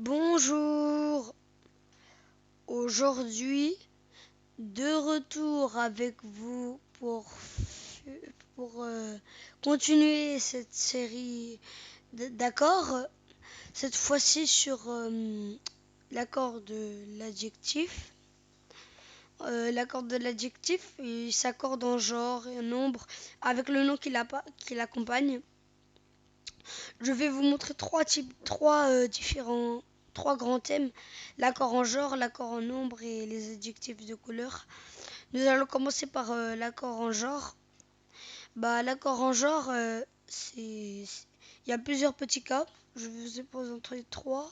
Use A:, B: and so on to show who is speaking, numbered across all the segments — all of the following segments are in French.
A: Bonjour, aujourd'hui de retour avec vous pour continuer cette série d'accords, cette fois-ci sur l'accord de l'adjectif. L'accord de l'adjectif, il s'accorde en genre et en nombre avec le nom qui l'accompagne. Je vais vous montrer trois grands thèmes, l'accord en genre, l'accord en nombre et les adjectifs de couleur. Nous allons commencer par l'accord en genre. L'accord en genre, il y a plusieurs petits cas. Je vous ai présenté trois.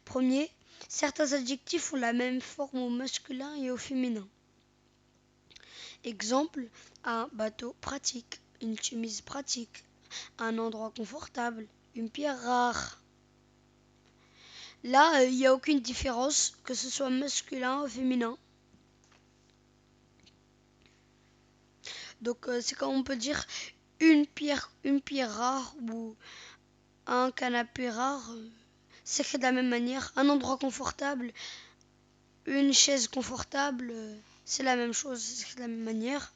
A: Premier, certains adjectifs ont la même forme au masculin et au féminin. Exemple, un bateau pratique, une chemise pratique, un endroit confortable, une pierre rare. Là, il n'y a aucune différence, que ce soit masculin ou féminin. Donc, c'est comme on peut dire une pierre rare ou un canapé rare. C'est écrit de la même manière. Un endroit confortable, une chaise confortable, c'est la même chose, c'est écrit de la même manière.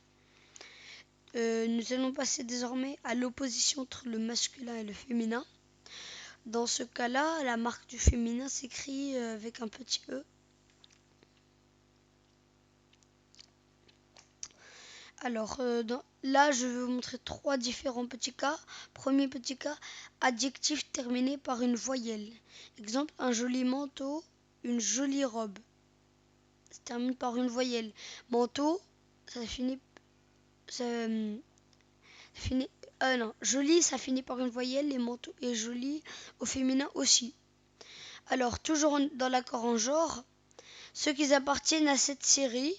A: Nous allons passer désormais à l'opposition entre le masculin et le féminin. Dans ce cas-là, la marque du féminin s'écrit avec un petit e. Alors, là, je vais vous montrer trois différents petits cas. Premier petit cas, adjectif terminé par une voyelle. Exemple, un joli manteau, une jolie robe. Ça termine par une voyelle. Manteau, ça finit... non, joli, ça finit par une voyelle. Et manteau et joli au féminin aussi. Alors, toujours dans l'accord en genre, ceux qui appartiennent à cette série...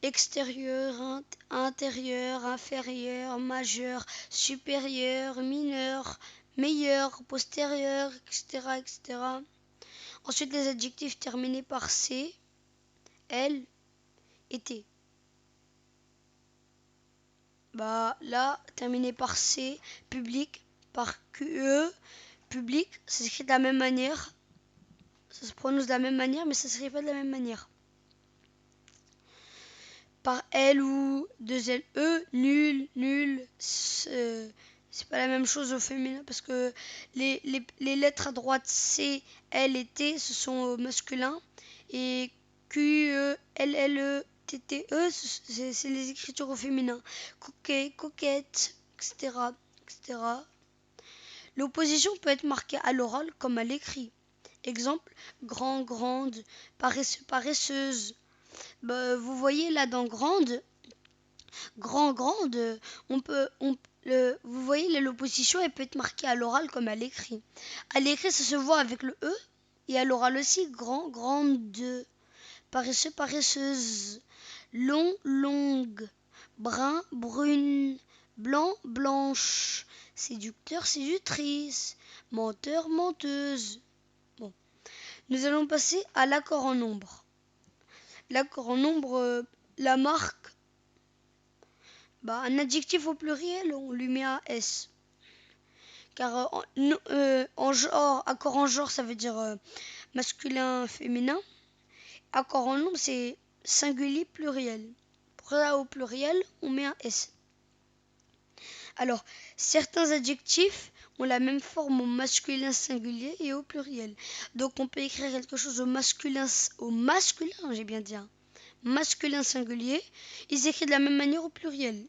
A: Extérieur, intérieur, inférieur, majeur, supérieur, mineur, meilleur, postérieur, etc., etc. Ensuite, les adjectifs terminés par C, L et T. Là, terminé par C, public, par QE, public, ça s'écrit de la même manière. Ça se prononce de la même manière, mais ça ne s'écrit pas de la même manière. Par L ou deux L, E, nul, c'est pas la même chose au féminin parce que les lettres à droite C, L et T ce sont au masculin et Q, E, L, L, E, T, T, E c'est les écritures au féminin. Coquet, coquette, etc., etc. L'opposition peut être marquée à l'oral comme à l'écrit. Exemple, grand, grande, paresseux, paresseuse. Vous voyez là dans grande, grande, vous voyez l'opposition elle peut être marquée à l'oral comme à l'écrit. À l'écrit ça se voit avec le E et à l'oral aussi grand, grande, paresseux, paresseuse, long, longue, brun, brune, blanc, blanche, séducteur, séductrice, menteur, menteuse. Bon, nous allons passer à l'accord en nombre. L'accord en nombre, la marque. Un adjectif au pluriel, on lui met un S. Car en genre, accord en genre, ça veut dire masculin, féminin. Accord en nombre, c'est singulier, pluriel. Pour ça, au pluriel, on met un S. Alors, certains adjectifs ont la même forme au masculin singulier et au pluriel. Donc, on peut écrire quelque chose au masculin, j'ai bien dit, masculin singulier. Il s'écrit de la même manière au pluriel.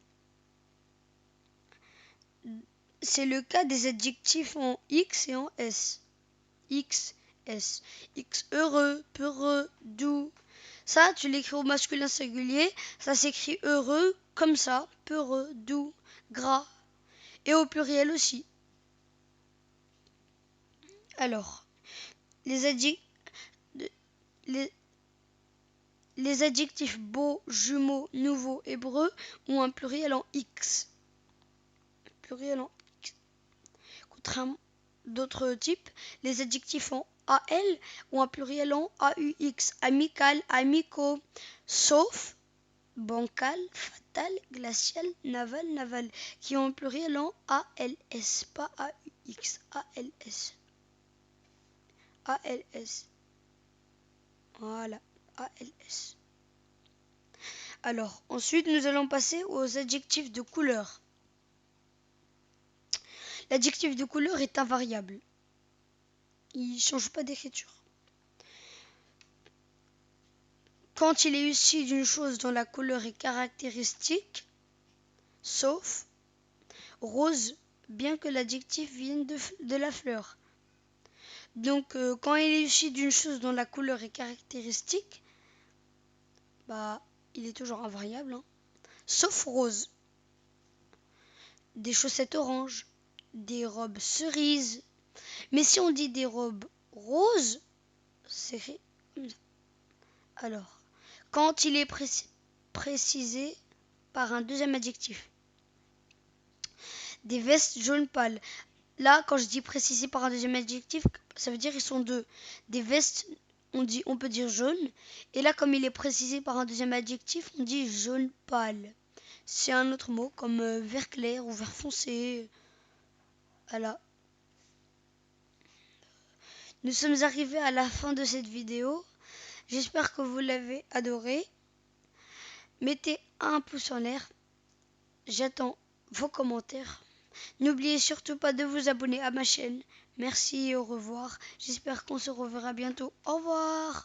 A: C'est le cas des adjectifs en X et en S. X, S. X heureux, peureux, doux. Ça, tu l'écris au masculin singulier. Ça s'écrit heureux comme ça. Peureux, doux, gras. Et au pluriel aussi. Alors, les adjectifs beau, jumeau, nouveau, hébreu ont un pluriel en X. Pluriel en X. Contrairement d'autres types, les adjectifs en AL ont un pluriel en AUX, amical, amicaux, sauf bancal, fatal, glacial, naval, naval, qui ont un pluriel en ALS, pas AUX, ALS. ALS. Voilà, ALS. Alors, ensuite, nous allons passer aux adjectifs de couleur. L'adjectif de couleur est invariable. Il ne change pas d'écriture. Quand il est issu d'une chose dont la couleur est caractéristique, sauf rose, bien que l'adjectif vienne de la fleur. Donc, quand il est issu d'une chose dont la couleur est caractéristique, il est toujours invariable, hein. Sauf rose. Des chaussettes oranges, des robes cerises. Mais si on dit des robes roses, c'est comme ça. Alors, quand il est précisé par un deuxième adjectif. Des vestes jaunes pâles. Là, quand je dis précisé par un deuxième adjectif, ça veut dire qu'ils sont deux. Des vestes, on peut dire jaune. Et là, comme il est précisé par un deuxième adjectif, on dit jaune pâle. C'est un autre mot comme vert clair ou vert foncé. Voilà. Nous sommes arrivés à la fin de cette vidéo. J'espère que vous l'avez adoré. Mettez un pouce en l'air. J'attends vos commentaires. N'oubliez surtout pas de vous abonner à ma chaîne. Merci et au revoir. J'espère qu'on se reverra bientôt. Au revoir.